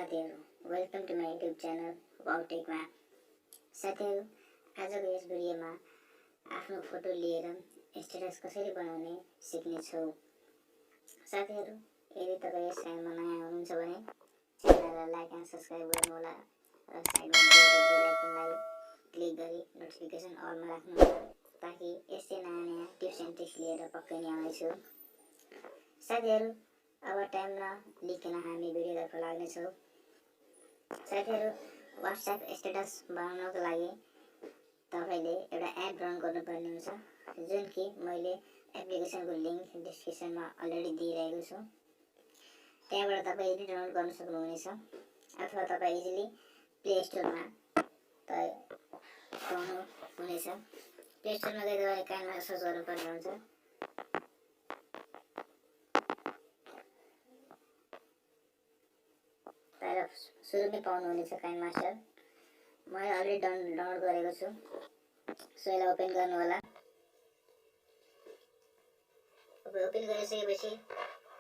साथीहरु, welcome to my YouTube channel वाउटेकमा। साथीहरु, आजको यस भिडियोमा आफ्नो फोटो लिएर स्टेटस कसरी बनाउने सिक्ने छौं। साथीहरु, यदि तपाई यस च्यानलमा नयाँ हुनुहुन्छ भने च्यानललाई लाइक एन्ड सब्स्क्राइब गर्नुहोला र साइडमा दिएको बेल आइकनलाई क्लिक गरी नोटिफिकेसन अलमा राख्नुहोला ताकि यस्तै नयाँ टिप्स एन्ड ट्रिक्स लिएर पक्कै नै आउनेछु। साथीहरु, अब टाइम नलिकन हामी भिडियोतर्फ लाग्नेछौँ। साथीहरु, WhatsApp स्टेटस बनाउनको लागि तपाईले एउटा एप डाउनलोड गर्नुपर्ने हुन्छ, जुन कि मैले एप्लिकेसनको लिंक डिस्क्रिप्सनमा अलरेडी दिइरहेको छु। त्यहाँबाट तपाईले डाउनलोड गर्न सक्नुहुनेछ अथवा तपाई इजिली प्ले स्टोरमा पाउनुहुनेछ। प्ले स्टोरमा गएर तपाईले kinemaster सर्च गर्नुपर्ने हुन्छ। सुरुमै पाउनुहुनेछ kinemaster। मैले अलरेडी डाउनलोड गरेको छु, सो यसलाई ओपन गर्नु होला। ओपन गरिसकेपछि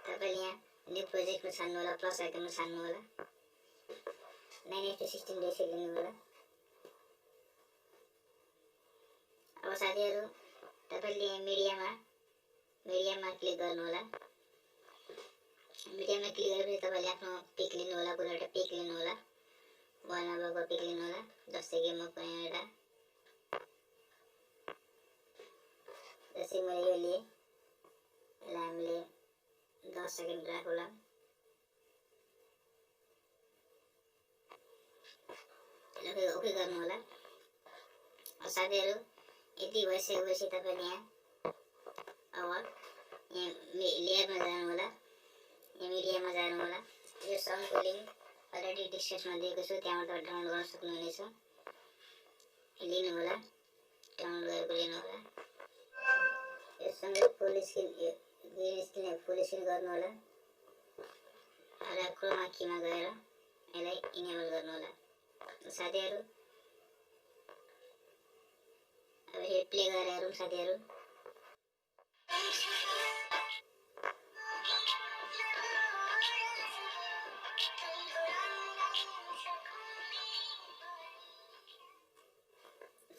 तपाईले यहाँ न्यू प्रोजेक्टमा छान्नु होला, प्लस आइकनमा छान्नु होला, 9 to 16 डेज लिनु होला। अब साथीहरु, तपाईले मिडियामा क्लिक गर्नु होला। मिडियामा क्लिक गरेपछि तपाईले आफ्नो पिक लिनु होला, कुनै एउटा पिक लिनु होला, वालमा भएको पिक लिनु होला। जस्तै कि म कुनै एउटा मैले यो लिए, यसलाई हामीले 10 सेकेन्ड राखौँला। ओके गर्नु होला। साथीहरु, यति भइसकेपछि तपाईले यहाँ लेयरमा जानु होला, मिडियामा जानु होला। यो सङको लिंक अलरेडी डिस्क्रिप्सनमा दिएको छु, त्यहाँबाट डाउनलोड गर्न सक्नुहुनेछ। लिनु होला, डाउनलोड गरेको लिनु होला। यससँग फुल स्क्रिन गर्नु होला र क्रोमा कीमा गएर यसलाई इनेबल गर्नु होला। साथीहरु, अब यो प्ले गरेर हेरौँ। साथीहरु,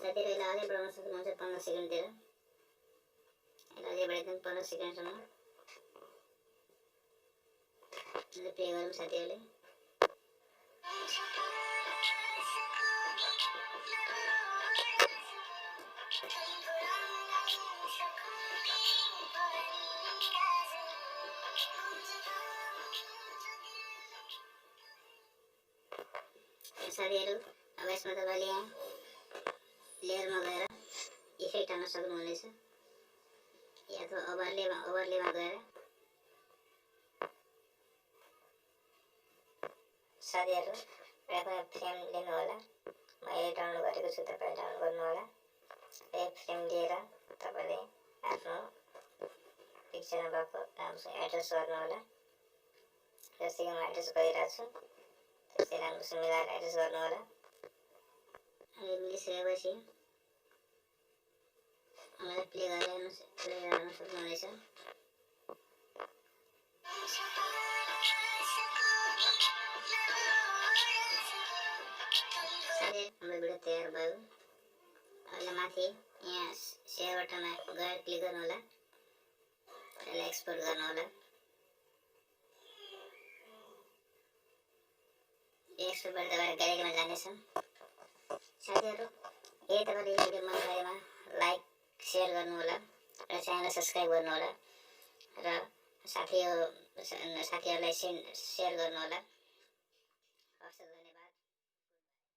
यसलाई अझै बढाउन सक्नुहुन्छ 15 सेकेन्डतिर। यसलाई अझै बढाइदिउँ 15 सेकेन्डसम्म। प्ले गरौँ साथीहरुले। साथीहरु, अब यसमा तपाईले यहाँ लेयरमा गएर इफेक्ट हाल्न सक्नुहुनेछ, या अथवा ओभरलेमा गएर। साथीहरु, एउटा फ्रेम लिनु होला। मैले डाउनलोड गरेको छु, तपाईले डाउनलोड गर्नु होला। एक फ्रेम लिएर तपाईले आफ्नो पिक्चरमा भएको राम्रोसँग एड्रेस गर्नु होला। जस्तै कि म एड्रेस गरिरहेको छु, त्यस्तै राम्रोसँग मिलाएर एड्रेस गर्नु होला। मिलिसकेपछि मलाई प्ले गर्न सक्नुहुनेछ। हाम्रो भिडियो तयार भयो। अहिले माथि यहाँ सेयर बटनमा गएर क्लिक गर्नु होला, यसलाई एक्सपोर्ट गर्नु होला। एक्सपोर्ट गरेर ग्यालेरीमा जानेछ। साथीहरु, यदि तपाईले यो भिडियो मन परेमा लाइक शेयर गर्नु होला र च्यानललाई सब्स्क्राइब गर्नु होला र साथीहरुलाई शेयर गर्नु होला।